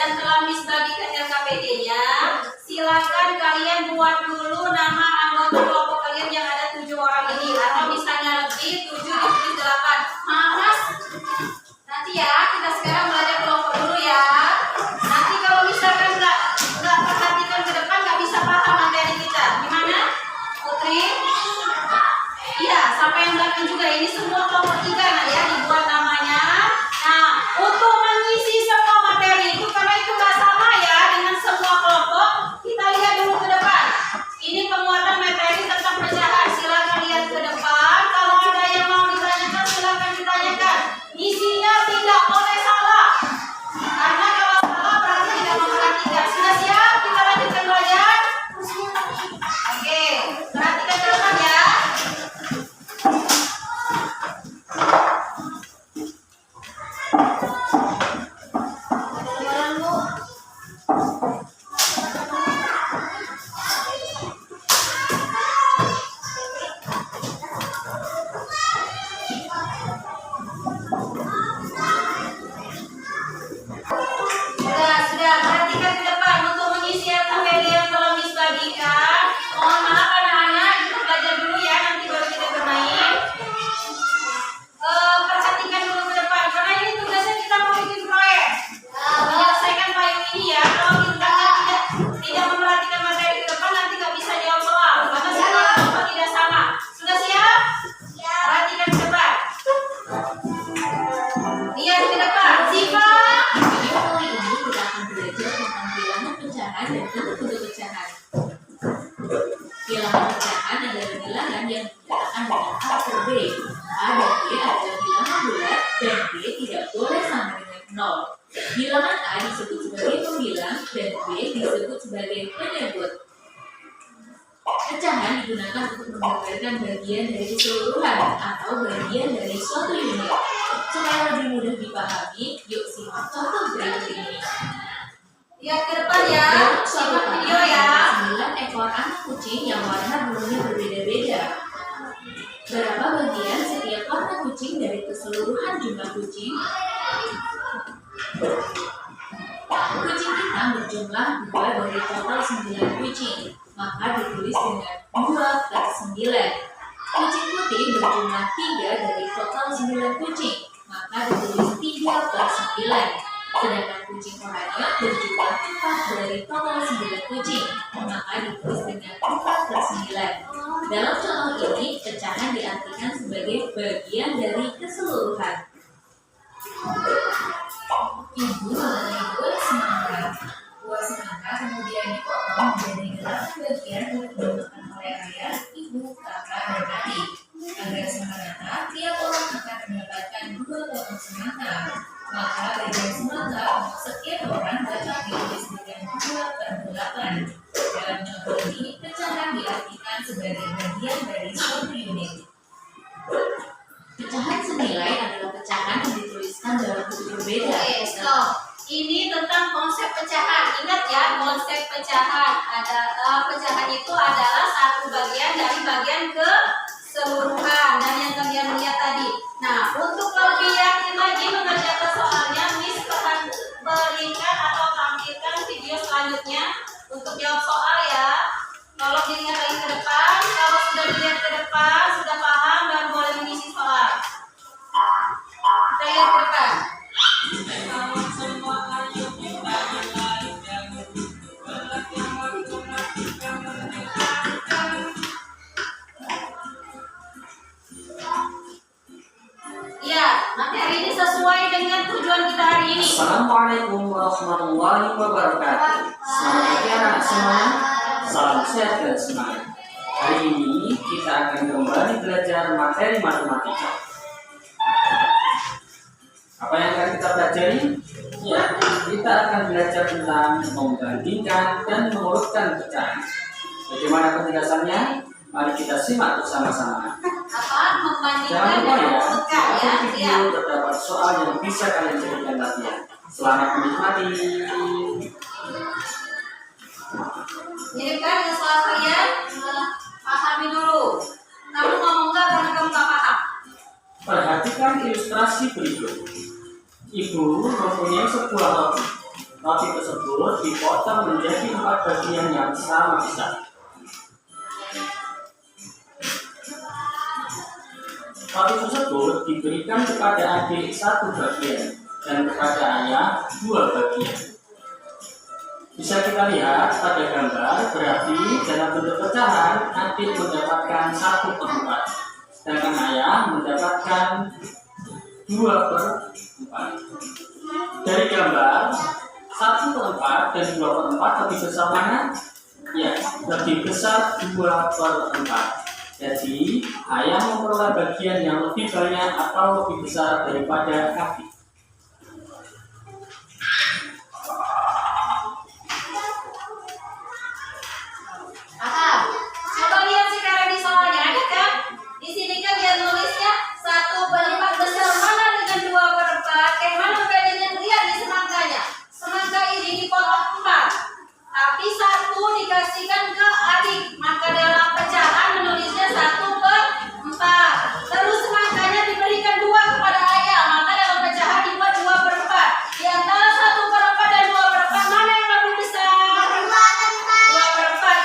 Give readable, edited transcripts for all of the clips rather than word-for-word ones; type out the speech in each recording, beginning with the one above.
dan telah Miss bagikan LKPD-nya, silakan kalian buat dulu nama anggota kelompok kalian yang ada 7 orang ini, atau misalnya lebih 7 dikit 8. Mas, nanti ya kita sekarang belajar kelompok dulu ya. Nanti kalau misalkan nggak perhatikan ke depan nggak bisa paham materi kita. Gimana, Putri? Iya, sampai yang belakang juga. Ini semua kelompok 3 nah ya, dibuat namanya. Nah, untuk mengisi semua materi itu, karena itu nggak sama ya dengan semua kelompok, kita lihat dulu ke depan. Ini penguatan materi tentang pecahan. Silakan lihat ke depan. Kalau ada yang mau ditanyakan, silakan ditanyakan. Isinya tidak boleh salah. Karena kalau salah berarti tidak memperhatikan. Sudah siap? Kita lanjutkan belajar. Oke, perhatikan ke depan ya. Sudah, perhatikan ke depan untuk mengisi LKPD yang telah Miss bagikan. Mohon maaf anak-anak, kita belajar dulu ya, nanti baru kita bermain. Perhatikan dulu ke depan, karena ini tugasnya kita mau bikin proyek. Menyelesaikan payung ini ya. Kalau kita tidak memperhatikan materi ke depan, nanti nggak bisa jawab soal, karena semua kelompok tidak sama. Sudah siap? Perhatikan ke depan. Lihat ke depan. Siva. Dan bentuk-bentuk pecahan. Bilangan pecahan adalah bilangan yang dinyatakan dengan A per B. A dan B adalah bilangan bulat dan B tidak boleh sama dengan 0. Bilangan A disebut sebagai pembilang dan B disebut sebagai penyebut. Pecahan digunakan untuk menggambarkan bagian dari keseluruhan atau bagian dari suatu unit. Supaya lebih mudah dipahami, yuk simak contoh berikut ini. Lihat ke depan ya. Simak video ya. 9 ekor anak kucing yang warna bulunya berbeda-beda. Berapa bagian setiap warna kucing dari keseluruhan jumlah kucing? Kucing kita berjumlah 2 dari total 9 kucing, maka ditulis dengan 2 per 9. Kucing putih berjumlah 3 dari total 9 kucing, maka ditulis 3 per 9. Sedangkan kucing oranye berjumlah 4 dari total 9 kucing, maka ditulis dengan 4 per 9. Dalam contoh ini, pecahan diartikan sebagai bagian dari keseluruhan. Ibu mengenai buah semangka. Buah semangka kemudian dipotong menjadi 8 bagian untuk dimakan oleh ayah, ibu, kakak, dan adik. Agar sama rata, tiap orang akan mendapatkan 2 potong semangka. Maka bagian semangka untuk setiap orang dapat ditulis dengan 2 per 8. Dalam contoh ini, pecahan diartikan sebagai bagian dari suatu unit. Pecahan senilai adalah pecahan yang dituliskan dalam bentuk berbeda. Oke, stop. Ini tentang konsep pecahan. Ingat ya, konsep pecahan. Pecahan itu adalah satu bagian dari bagian keseluruhan. Dan yang kalian lihat tadi. Nah, untuk lebih yakin lagi mengerjakan soalnya, Miss berikan atau tampilkan video selanjutnya untuk jawab soal ya. Tolong dilihat lagi ke depan. Kalau sudah dilihat ke depan, sudah paham dan boleh mengisi soal. Kita lihat ke depan. Ya, materi ini sesuai dengan tujuan kita hari ini. Assalamualaikum warahmatullahi wabarakatuh. Selamat pagi anak semuanya. Salam sehat dan semangat. Hari ini kita akan kembali belajar materi matematika. Apa yang akan kita pelajari? Ya, kita akan belajar tentang membandingkan dan mengurutkan pecahan. Bagaimana penjelasannya? Mari kita simak bersama-sama. Apa? Membandingkan Jangan dan lupa ya, mengurutkan di ya. akhir video terdapat soal yang bisa kalian jadikan latihan. Selamat menikmati. Mirip kan dengan soal kalian? Pahami dulu. Kamu ngomong enggak karena kamu nggak paham. Perhatikan ilustrasi berikut. Ibu mempunyai sebuah roti. Roti tersebut dipotong menjadi 4 bagian yang sama besar. Roti tersebut diberikan kepada adik 1 bagian dan kepada ayah 2 bagian. Bisa kita lihat pada gambar, berarti dalam bentuk pecahan adik mendapatkan 1/4, sedangkan ayah mendapatkan 2/4. Dari gambar 1/4 dan 2/4 lebih besar mana? Ya, lebih besar 2/4. Jadi, ayah memperoleh bagian yang lebih banyak atau lebih besar daripada adik. Paham? Coba lihat sekarang di soalnya, ada kan? Di sini kan dia nulisnya 1/4 besar mana dengan 2/4? Kayak mana bedanya? Lihat di semangkanya. Semangka ini dipotong 4, tapi 1 dikasihkan ke adik. Maka dalam pecahan menulisnya 1/4. Terus semangkanya diberikan 2 kepada ayah. Maka dalam pecahan dibuat 2/4. Di antara 1/4 dan 2/4 mana yang lebih besar? 2/4.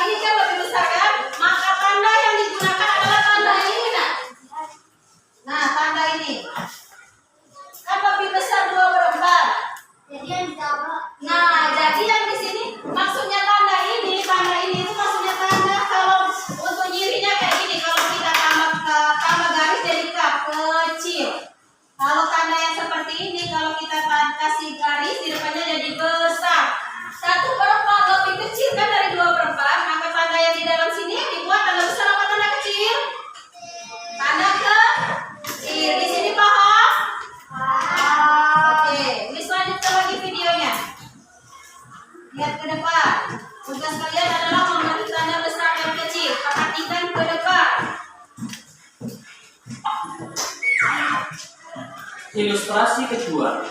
Ini kan lebih besar kan? Maka tanda yang digunakan adalah tanda ini, nah. Nah, tanda ini. Kan lebih besar 2/4. Nah, jadi yang di sini maksudnya tanda ini itu maksudnya tanda kalau untuk nyirinya kayak gini, kalau kita tambah garis jadi K kecil. Kalau tanda yang seperti ini kalau kita kasih garis di depannya jadi besar. 1/4 lebih kecil kan dari 2/4, maka tanda yang di dalam sini dibuat tanda besar apa tanda kecil? Tanda kecil. Di sini paham? Oke, Miss lanjutkan lagi videonya. Lihat ke depan. Tugas kalian adalah membentuk tanda besar dan kecil. Perhatikan ke depan. Ilustrasi kedua.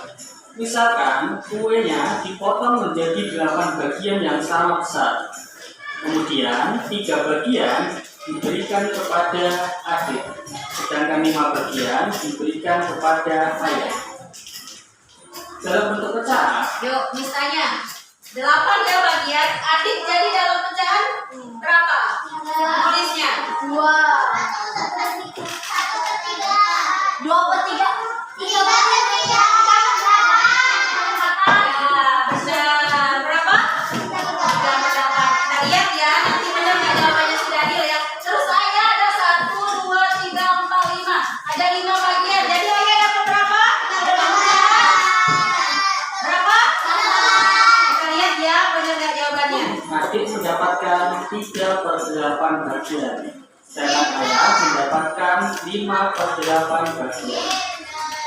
Misalkan kuenya dipotong menjadi 8 bagian yang sama besar. Kemudian 3 bagian diberikan kepada adik, sedangkan 5 bagian diberikan kepada ayah. Dalam bentuk pecahan, Yuk, misalnya 8 ya bagian, adik jadi dalam pecahan berapa? Tulisnya 2/3. besar berapa? 3/8. Kita lihat ya, nanti benar nggak jawabannya sudah adil ya. Terus ayah ada 1, 2, 3, 4, 5. Ada 5 bagian. Jadi ayah dapat berapa? Berapa? Kita lihat ya, benar nggak jawabannya. adik mendapatkan 3/8 bagian, sedangkan ayah mendapatkan 5/8 bagian.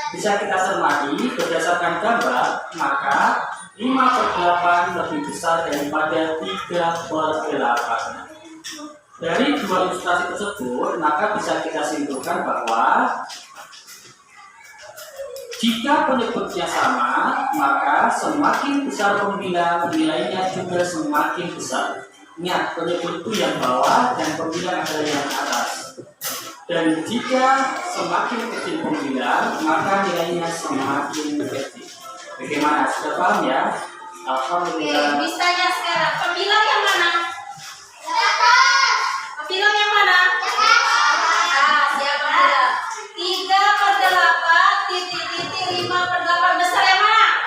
Bisa kita cermati berdasarkan gambar, maka 5/8 lebih besar daripada 3/8. Dari 2 ilustrasi tersebut, maka bisa kita simpulkan bahwa jika penyebutnya sama, maka semakin besar pembilang, nilainya juga semakin besar. Ingat, penyebut itu yang bawah dan pembilang adalah yang atas. Dan jika semakin kecil pembilang, maka nilainya semakin kecil. Bagaimana? Sudah paham ya? Oke, Alhamdulillah. misalnya sekarang pembilang yang mana? Pembilang yang mana? Siapa bilang? 3/8 titik 5/8 besar yang mana?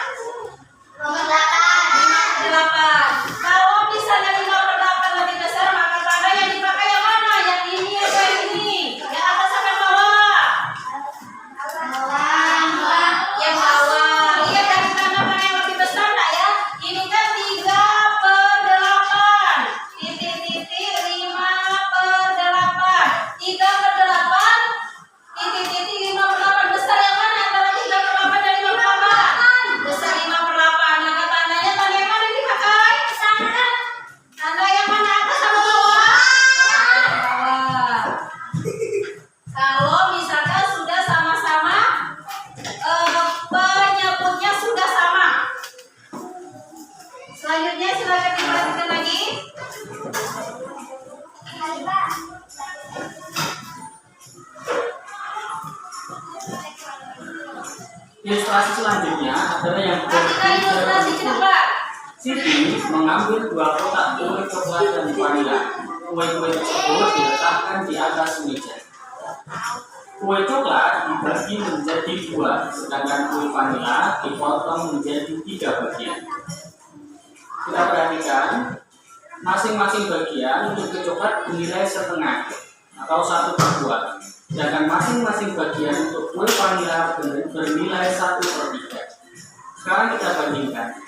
5/8. Kalau misalnya 5/8 lebih besar, maka tanda yang dipakai yang mana? Yang ini atau yang ini? Yang atas sampai bawah? Yang bawah. Lihat dari tanda mana yang lebih besar nggak ya? Ini kan 3/8 titik 5/8. 3/8 titik 5/8 besar yang mana antara 3/8 dan 5/8? Besar 5/8. Maka tandanya tanda yang mana dipakai? Tanda yang mana atas sama bawah? Bawah. Kalau misalkan sudah sama-sama penyebutnya sudah sama. Selanjutnya silakan diperhatikan lagi. Ilustrasi selanjutnya adalah yang Perhatikan ilustrasi kedua. Siti mengambil 2 kotak kue coklat dan vanila. Kue-kue tersebut diletakkan di atas meja. Kue coklat dibagi menjadi 2, sedangkan kue vanila dipotong menjadi 3 bagian. Kita perhatikan, masing-masing bagian untuk kue coklat bernilai setengah atau 1/2, sedangkan masing-masing bagian untuk kue vanila bernilai 1/3. Sekarang kita bandingkan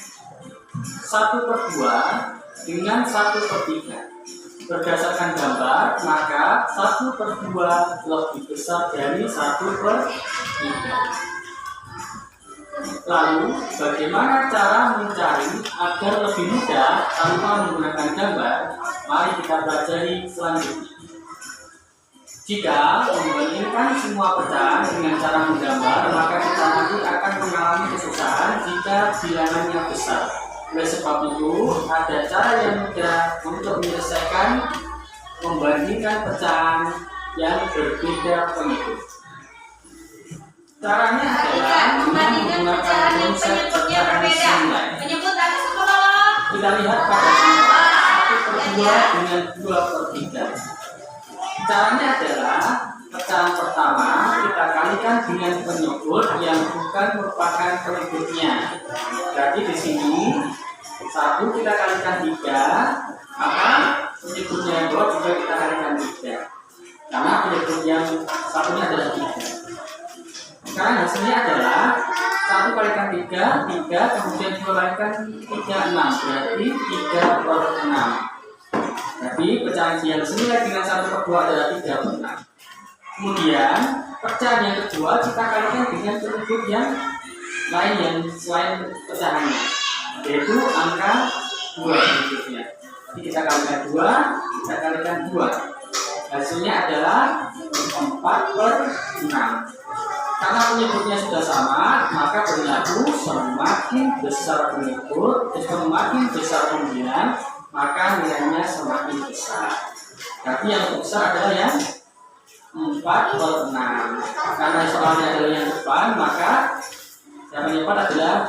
1/2 dengan 1/3. Berdasarkan gambar, maka 1/2 lebih besar dari 1/3. Lalu, bagaimana cara mencari agar lebih mudah tanpa menggunakan gambar? Mari kita pelajari selanjutnya. Jika membandingkan semua pecahan dengan cara menggambar, maka kita nanti akan mengalami kesusahan jika bilangannya besar. Oleh sebab itu, ada cara yang mudah untuk menyelesaikan membandingkan pecahan yang berbeda pengikut. Caranya adalah membandingkan pecahan yang penyebutnya berbeda. Penyebut atas kolom. Kita lihat pada sini 1/2 dengan 2/3. Caranya adalah pecahan pertama kita kalikan dengan penyebut yang bukan merupakan penyebutnya. Berarti di sini 1 kita kalikan 3, maka penyebutnya yang bawah juga kita kalikan 3. Karena penyebut yang satunya adalah 3. Sekarang hasilnya adalah 1 kalikan 3, kemudian 2 kalikan 3, 6. Berarti 3/6. Jadi pecahan yang senilai dengan 1/2 adalah 3/6. Kemudian pecahan yang kedua kita kalikan dengan penyebut yang lain yang selain pecahannya, yaitu angka 2 berikutnya. Jadi kita kalikan 2, kita kalikan 2. Hasilnya adalah 4/6. Karena penyebutnya sudah sama, maka berlaku semakin besar penyebut, semakin besar pembilang, maka nilainya semakin besar. Tapi yang besar adalah yang 4/6. Karena soalnya adalah yang depan, maka yang penyebut adalah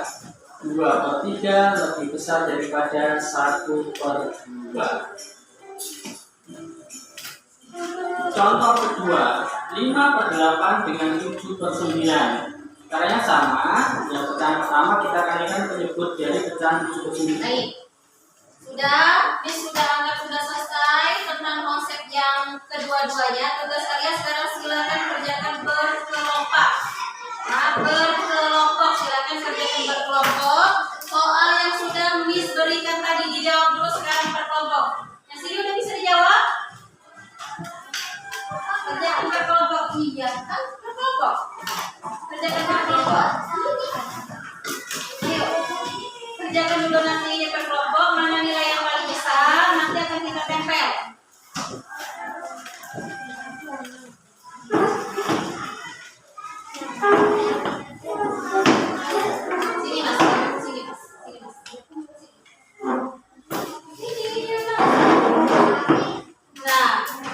2/3 lebih besar daripada 1/2. Contoh kedua, 5/8 dengan 7/9. Caranya sama. Yang pecahan pertama kita kalikan penyebut dari pecahan 7/9. Baik. Sudah anggap sudah selesai tentang konsep yang kedua-duanya. Tugas kalian sekarang silakan kerjakan berkelompok. Nah, berkelompok silakan kerjakan berkelompok. Soal yang sudah Miss berikan tadi dijawab dulu, sekarang berkelompok. Yang sini udah bisa dijawab? Kerjakan berkelompok. Iya kan berkelompok. Kerjakan berkelompok. Ayo. Kerjakan dulu nanti berkelompok. Mana nilai yang paling besar nanti akan kita tempel. Sini mas, sini mas, sini mas. Nah,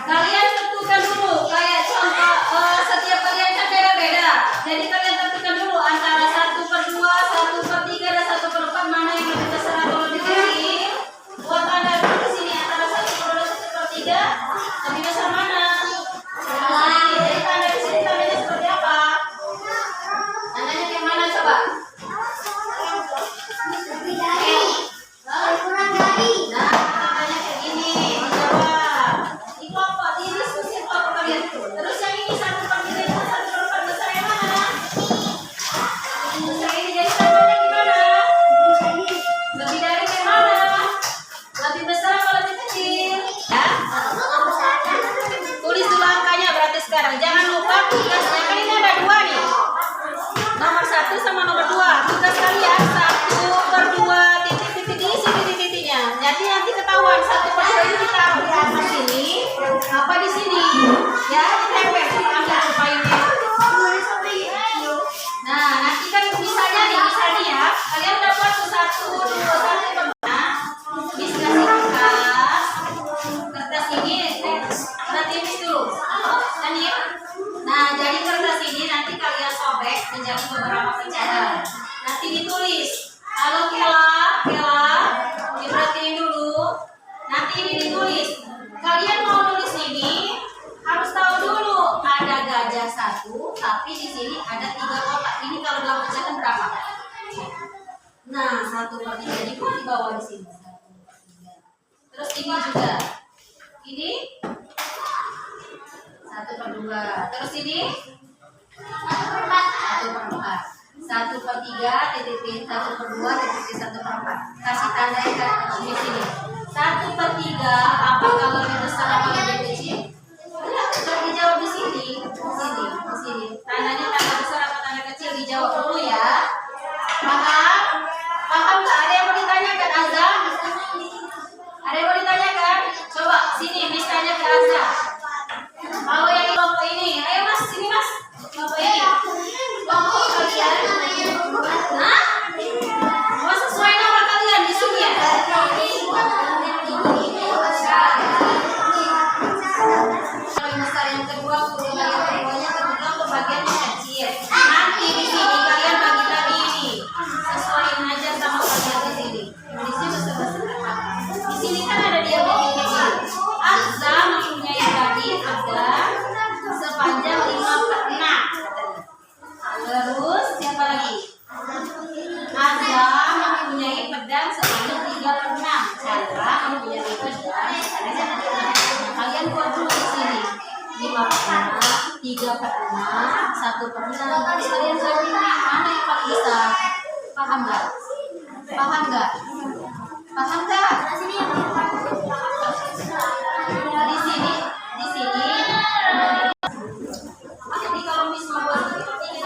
kalian tentukan dulu kayak contoh setiap kalian kan beda-beda. Jadi kalian tentukan dulu antara 1/2, 1/3 dan 1/4 mana yang lebih besar atau lebih kecil. Buat Anda di sini antara 1/2 dan 1/3 lebih besar mana? Jadi tanda di sini tandanya seperti apa? Tandanya kayak mana coba? Nah, tandanya kayak gini. Menjawab. Di kelompok, di diskusi kelompok kalian. Terus yang ini 1/3 dan 1/4 besar yang mana? Besar ini jadi tandanya gimana? Lebih dari yang mana? Lebih besar atau lebih kecil? Ya? Tulis dulu angkanya berarti sekarang. Jangan lupa tugasnya kan ini ada 2 nih. Nomor 1 sama nomor 2. Tugas kalian 1/2 titik-titik diisi titik-titiknya. Jadi nanti ketahuan 1/2 ini ditaruh di atas sini apa di sini. Ya, ditempel ambil pulpennya. Nah, nanti kan misalnya nih, misalnya ya, kalian udah buat 1, 2, 1. Bis kasih kertas ini tipis dulu. Kan ya? Nah, jadi kertas ini nanti kalian sobek menjadi beberapa pecahan. Nanti ditulis, halo Kela, Terus ini juga. Ini 1/2. Terus ini 1/4. 1/3 titik 1/2 titik 1/4. Kasih tanda di sini. 1/3 apa kalau lebih besar apa lebih kecil? Coba dijawab di sini. Di sini. Tandanya tanda besar apa tanda kecil? Dijawab dulu ya. Paham? Paham nggak? Ada yang mau ditanyakan Azza? Ada yang mau ditanyakan? Coba sini Miss tanya ke Azza. Kalau yang kelompok ini, ayo Mas, sini Mas. Kelompok ini. Kelompok kalian. Hah? Mau sesuai nama kalian di sini ya? Kalau besar yang kedua, kemudian yang keduanya kebetulan untuk bagian yang kecil. Nanti di sini kalian bagi lagi ini. Sesuaiin aja sama kalian di sini. Di sini besar-besar apa? Di sini kan ada dia bagian kecil. Azza mempunyai tadi ada sepanjang 5/6. Terus siapa lagi? Azza mempunyai pedang sepanjang 3/6. Cara mempunyai pedang. Kalian buat dulu di sini. 5/6, 3/6, 1/6. Terus kalian cari mana yang paling besar? Paham nggak? Paham nggak? Paham nggak? Di sini. Jadi kalau Miss mau buat seperti ini,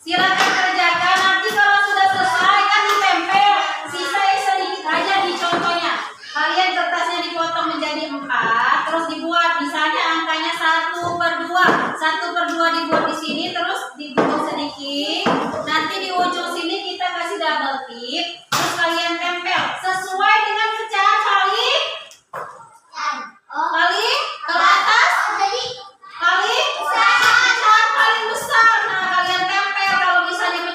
silakan kerjakan. Nanti kalau sudah selesai kan ditempel. Sisa sedikit aja di contohnya. Kalian kertasnya dipotong menjadi 4, terus dibuat misalnya angkanya 1/2. 1/2 dibuat di sini, terus dibuat sedikit. Nanti di ujung sini kita kasih double tip, terus kalian tempel sesuai dengan pecahan kali ke atas. Kali pecahan paling besar. Nah, kalian tempel kalau misalnya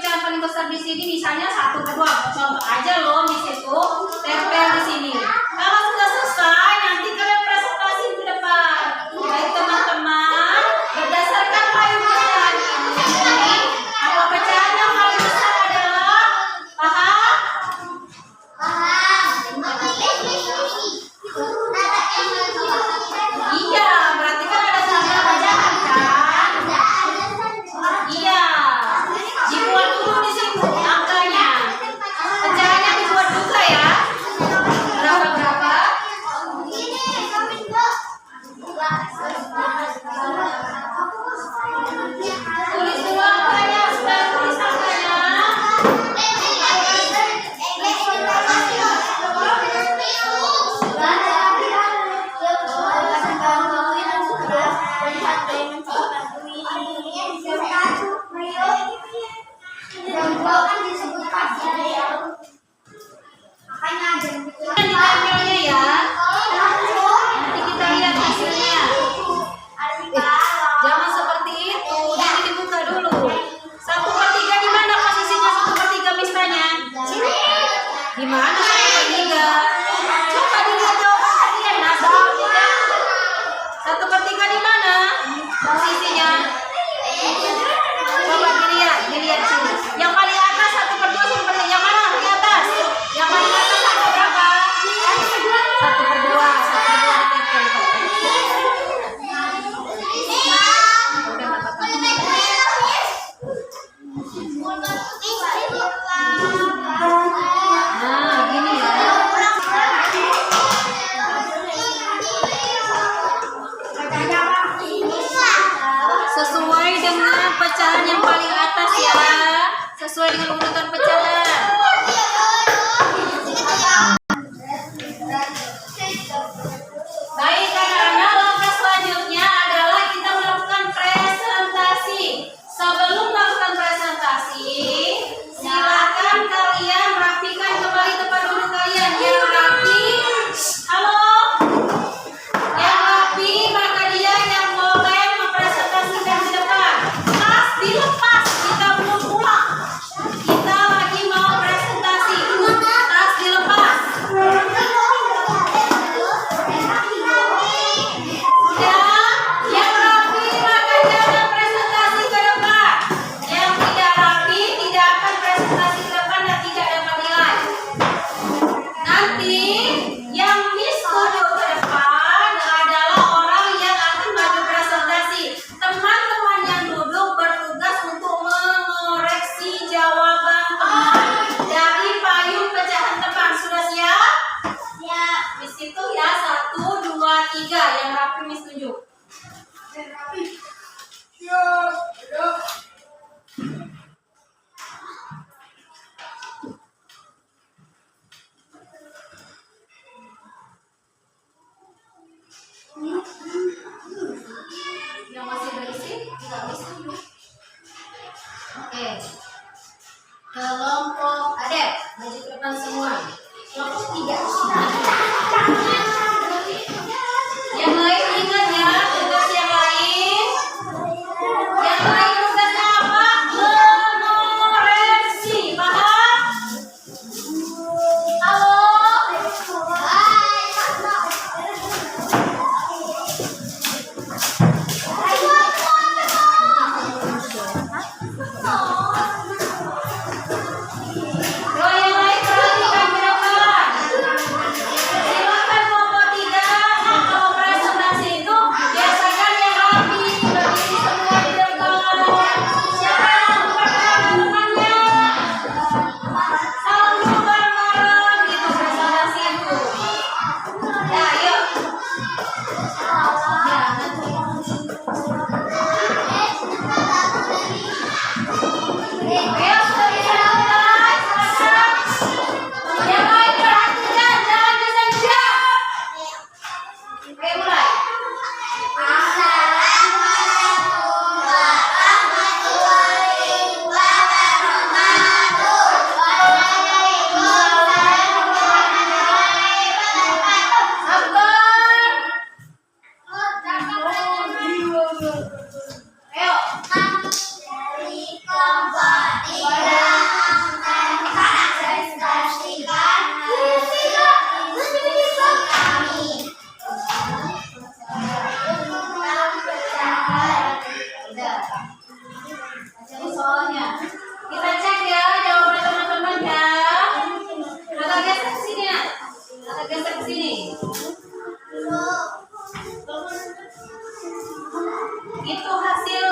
Itu hasil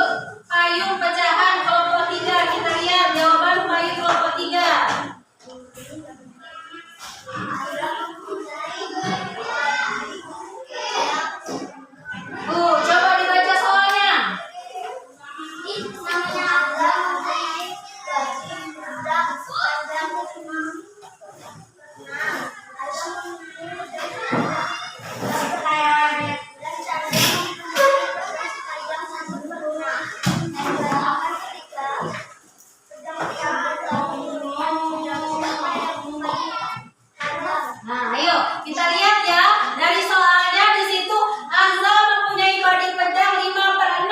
payung pecahan kelompok 3. Kita lihat jawaban payung kelompok 3. Coba dibaca soalnya. Nah, ayo kita lihat ya. Dari soalnya di situ Azal mempunyai badi pedang 5/6.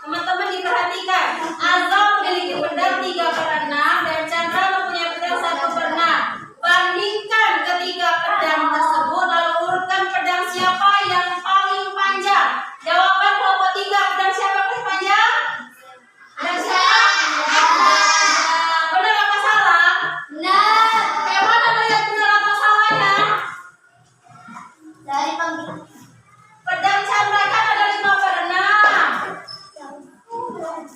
Teman-teman diperhatikan. Azal memiliki pedang 3/6 dan Chandra mempunyai pedang 1/6. Bandingkan ketiga pedang tersebut lalu urutkan pedang siapa yang paling panjang. Jawaban kelompok 3, pedang siapa paling panjang? Pedang siapa? Benar apa salah? Benar. Kayak mana melihat benar atau salahnya? Dari pembimbing. Pedang Chandra kan ada 5/6.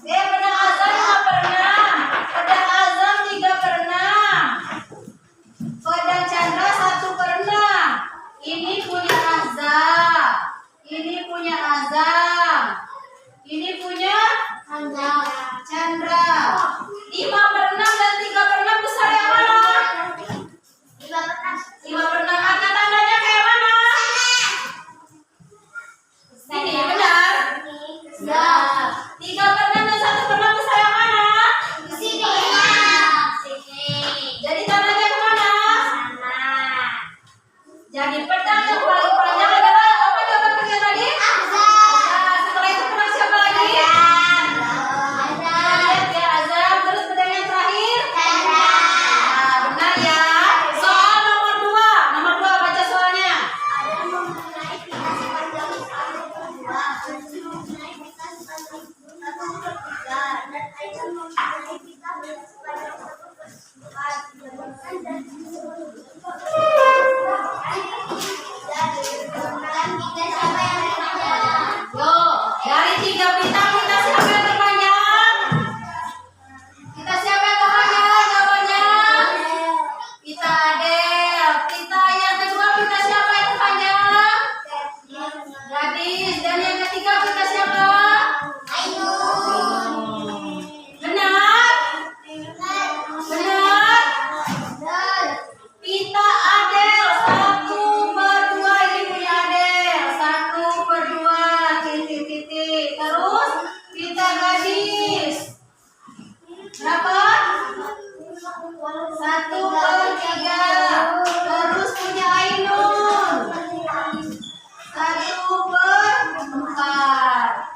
Pedang Azam 5/6. Pedang Azam 3/6. Pedang Chandra 1/6. Ini punya Azam. Ini punya Azam. Ini punya Chandra. 5/6 dan 3/6 besar yang mana? 5/6. Angka tandanya kayak mana? Ini benar. Ya. 3/6 dan 1/6 besar yang mana? Sini. Jadi tandanya kemana? Jadi pedang yang paling panjang adalah apa jawaban kalian tadi? Nah, setelah itu pedang siapa lagi? Lihat ya Azam. Terus pedang yang terakhir? Nah, benar ya. Soal nomor 2. Nomor 2 baca soalnya. Yo, dari 3 bintang kita siapa yang terpanjang? Kita siapa yang terpanjang? Jawabannya kita Adel. Kita yang kedua kita siapa yang terpanjang? Gadis. Dan yang ketiga kita siapa? Benar? Benar? Pita Adel 1/2. Ini punya Adel 1/2. Titik. Terus Pita Gadis berapa? 1/3. Terus punya Ainun 1/4.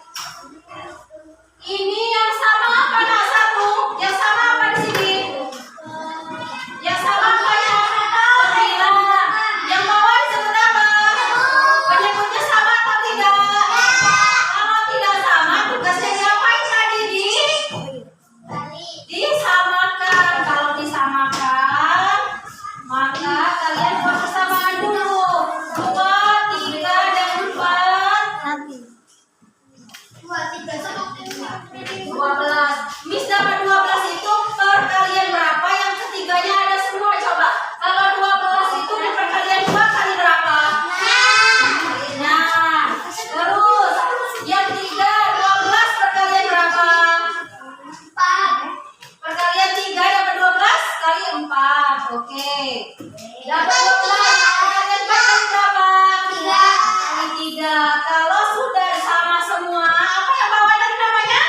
Ini yang sama apa nak satu? Yang sama apa di sini? Yang sama apa ya? 9. Yang bawah disebut apa? Penyebutnya sama atau tidak? Kalau tidak sama, tugasnya diapain tadi? Disamakan. Kalau disamakan, maka kalian buat persamaan dulu. 2, 3, dan 4. 12. Miss dapat 12 itu perkalian berapa? Yang ketiganya ada semua. Coba. Kalau 12 itu di perkalian 2 kali berapa? 6. Terus yang 3, 12 perkalian berapa? 4. Perkalian 3 dapat 12 kali 4. Oke. Dapat 12 perkalian 4 kali berapa? 3 kali 3. Kalau sudah sama semua, apa yang bawah tadi namanya?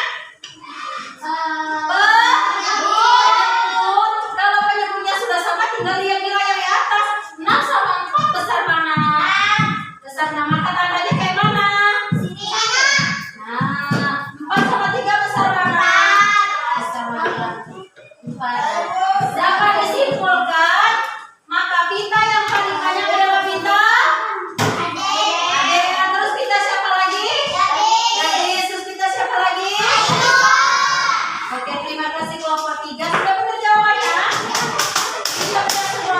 Penyebut. Kalau penyebutnya sudah sama, tinggal lihat nilai yang di atas. 6 sama 4 besar mana? Besar 6. Maka tandanya kayak mana? Nah, 4 sama 3 besar mana? Besar mana? 4. Dapat disimpulkan, maka pita yang paling banyak adalah pita Adel. Terus pita siapa lagi? Gadis. Terus pita siapa lagi? Oke, terima kasih kelompok 3. Sudah benar jawabannya? Sudah benar semua?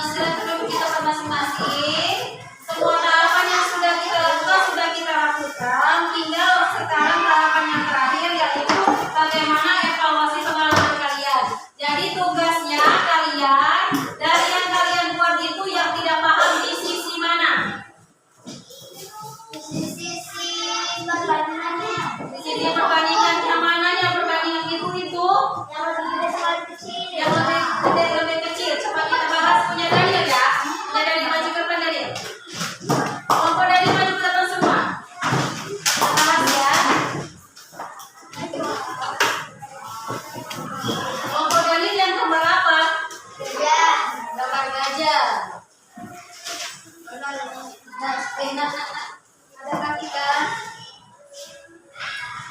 Silakan kita ke masing-masing. Semua tahapan yang sudah kita lakukan sudah kita lakukan. Tinggal sekarang tahapan yang terakhir yaitu bagaimana evaluasi pengalaman kalian. Jadi tugasnya kalian dari yang kalian buat itu yang tidak paham di sisi mana? Sisi perbandingannya. Di sisi perbandingan yang mana? Yang perbandingan itu Yang lebih gede sama lebih kecil. yang lebih kecil. Coba kita bahas. Punya Daniel ya. Punya Daniel, maju ke depan Daniel. Kelompok Daniel maju ke depan semua. Kita bahas ya. Kelompok Daniel yang gambar apa? Ya. Gambar gajah. Ada kaki kan?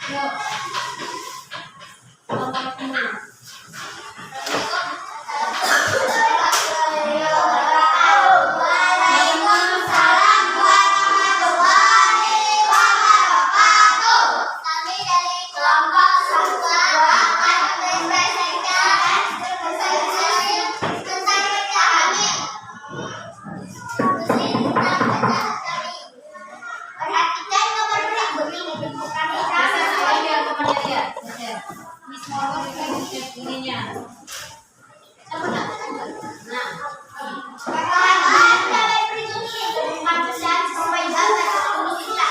Yuk. Kelompok ini. Waalaikumsalam warahmatullahi wabarakatuh. Kami dari kelompok siswa akan mempresentasikan tentang baca Hamid. Perhatikan nomor berikut ini bukan Saya biar temannya dia. Miss Morgan juga ininya. Nah, perkataan dalam berikut ini berupa pesan sesuai gambar atau kita.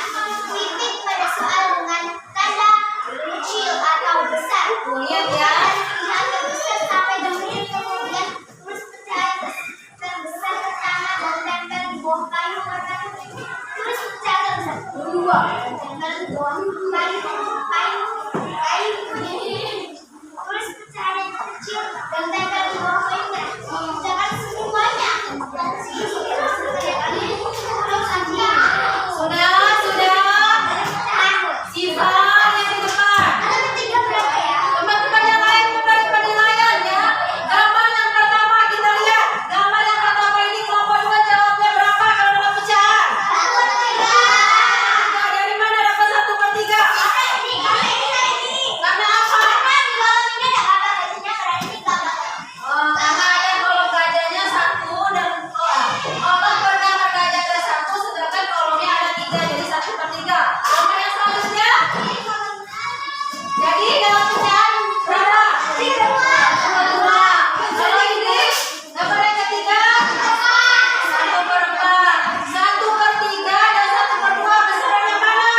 Titik pada soal dengan tanda kecil atau besar. lihat ya. Lihat terbesar sampai depan, kemudian tulis pecahan terbesar pertama dan tempel di bawah kayu warna putih. Tulis pecahan terbesar kedua dan tempel di bawah kayu. Tulis pecahan yang kecil dan tempel di bawah kayu. Jangan semuanya. Dan terus aja. Sudah. Siva yang di depan. Ada ketiga berapa ya? Teman-teman yang lain bukan penilaian ya. Gambar yang pertama kita lihat. Gambar yang pertama ini kelompok 2 jawabnya berapa kalau dapat pecahan? 1/3. Dari mana dapat 1/3? Karena apa? Oh, karena ada kolom gajahnya 1 dan kolom pertama gajah ada 1, sedangkan kolomnya ada 3 jadi 1/3. Gambar yang selanjutnya. Jadi dalam pecahan berapa? 2. Kalau ini gambar yang ketiga 1/4. 1/3 dan 1/2 besaran yang mana?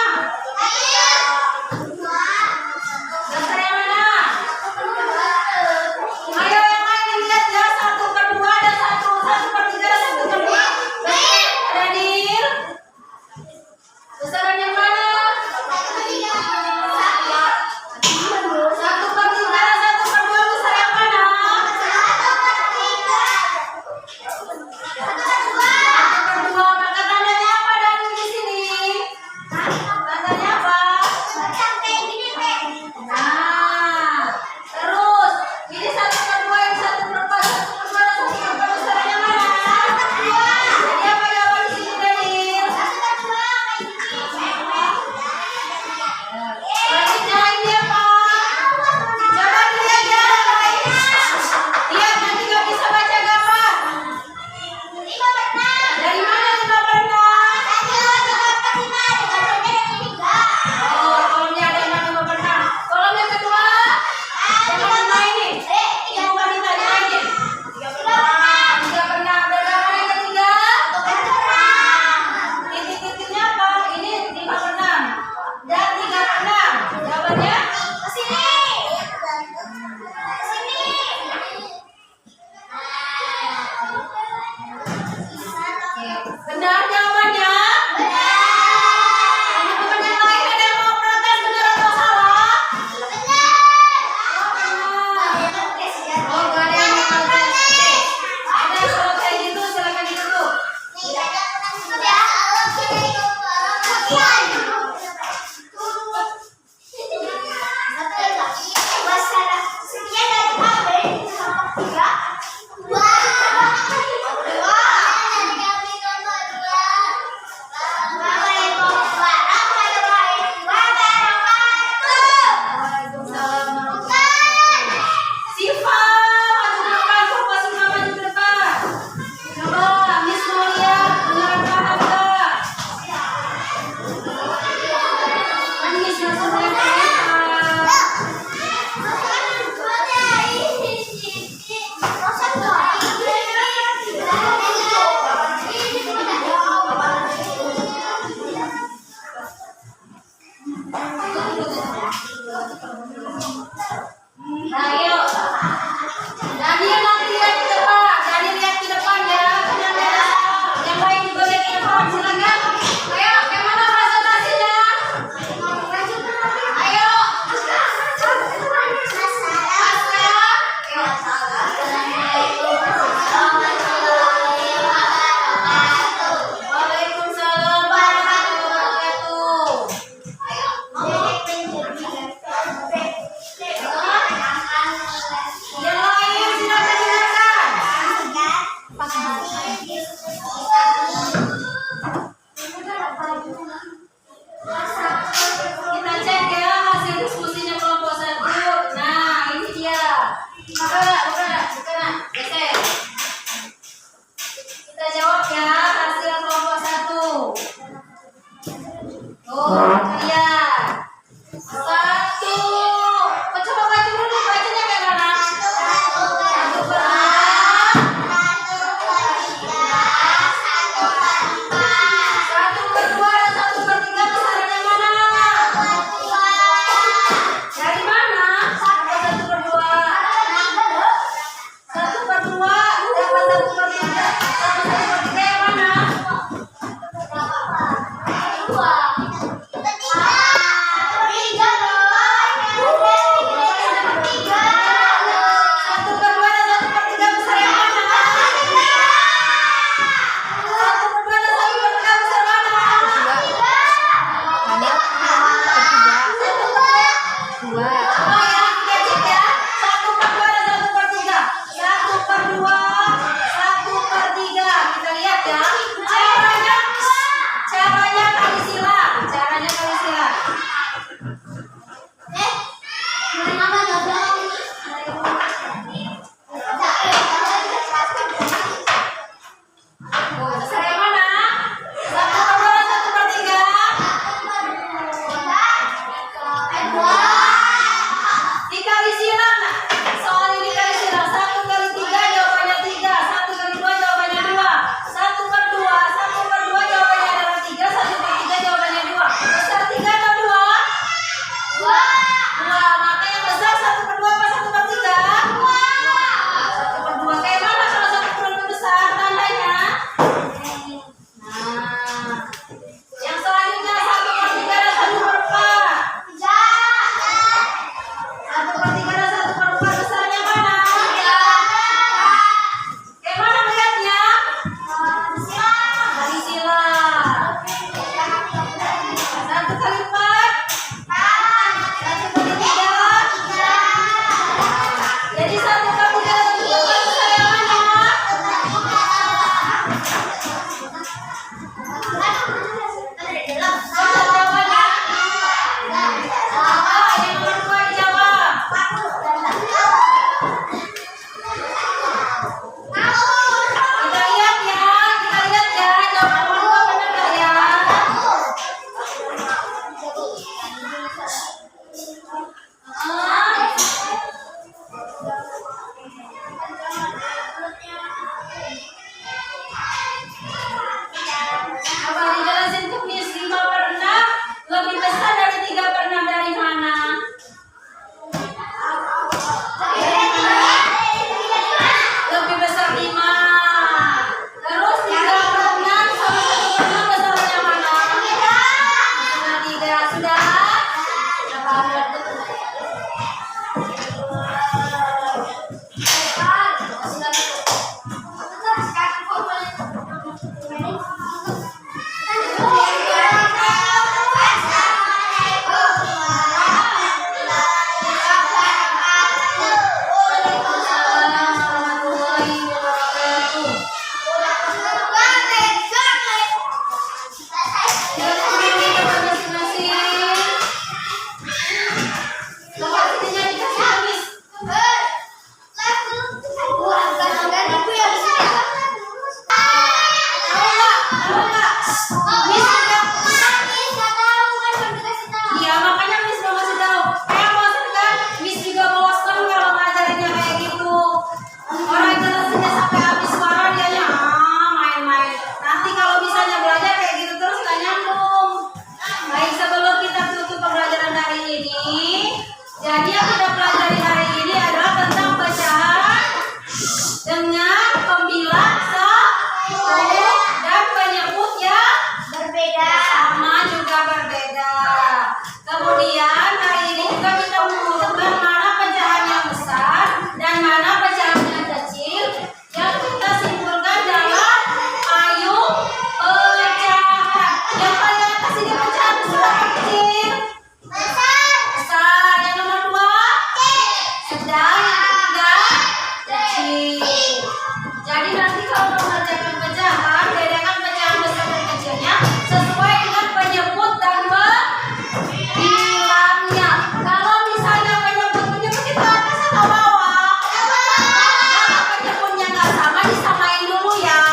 Besar yang mana? Ayo yang lain lihat ya 1/2 dan 1/3 dan 1/2. Daniel, besaran yang mana? 1/3 dan 1/2 besar yang mana? 1/2. Maka tandanya apa Daniel di sini? Tandanya apa? Nah, terus ini 1/2, ini 1/4, 1/2 dan 1/4 besar yang mana? Jadi apa jawaban di sini Daniel? Selanjutnya ini apa? Coba dilihat ya. Lihat nanti gak bisa baca gambar. Dari mana 5/6? Oh, kolomnya ada 5/6. Kolom yang kedua, yang kedua ini. Ibu wanita ini. 3/6. Dan gambar yang ketiga, titik-titiknya apa? Ini 5/6 dan 3/6. Jawabannya? Benar jawabannya? Teman-teman yang lain ada yang mau protes benar atau salah? Oh, gak ada yang mau protes. Ada kalau kayak gitu silakan ditutup. Sekian dari kami, 3, 2, nanti kalau mengerjakan pecahan, bedakan pecahan besar dan kecilnya sesuai dengan penyebut dan bilangnya. Kalau misalnya penyebut kita atas atau bawah? Kalau penyebutnya nggak sama, disamain dulu ya.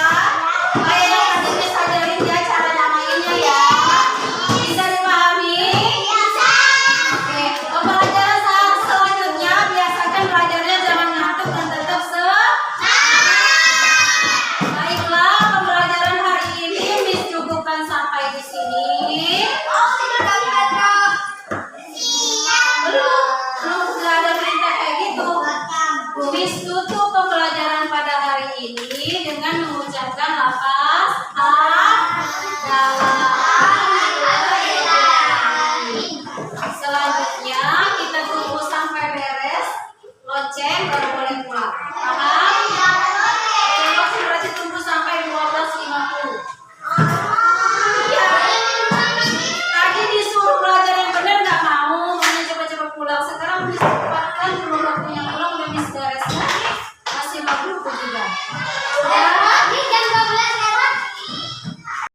Kayak yang tadi Miss ajarin ya cara nyamainnya ya. Bisa dipahami? Oke, pembelajaran selanjutnya biasakan belajarnya jangan ngantuk dan tetap baiklah, pembelajaran hari ini Miss cukupkan sampai di sini. Belum nggak ada perintah kayak gitu. Miss tutup pembelajaran pada hari ini dengan mengucapkan lafaz dalam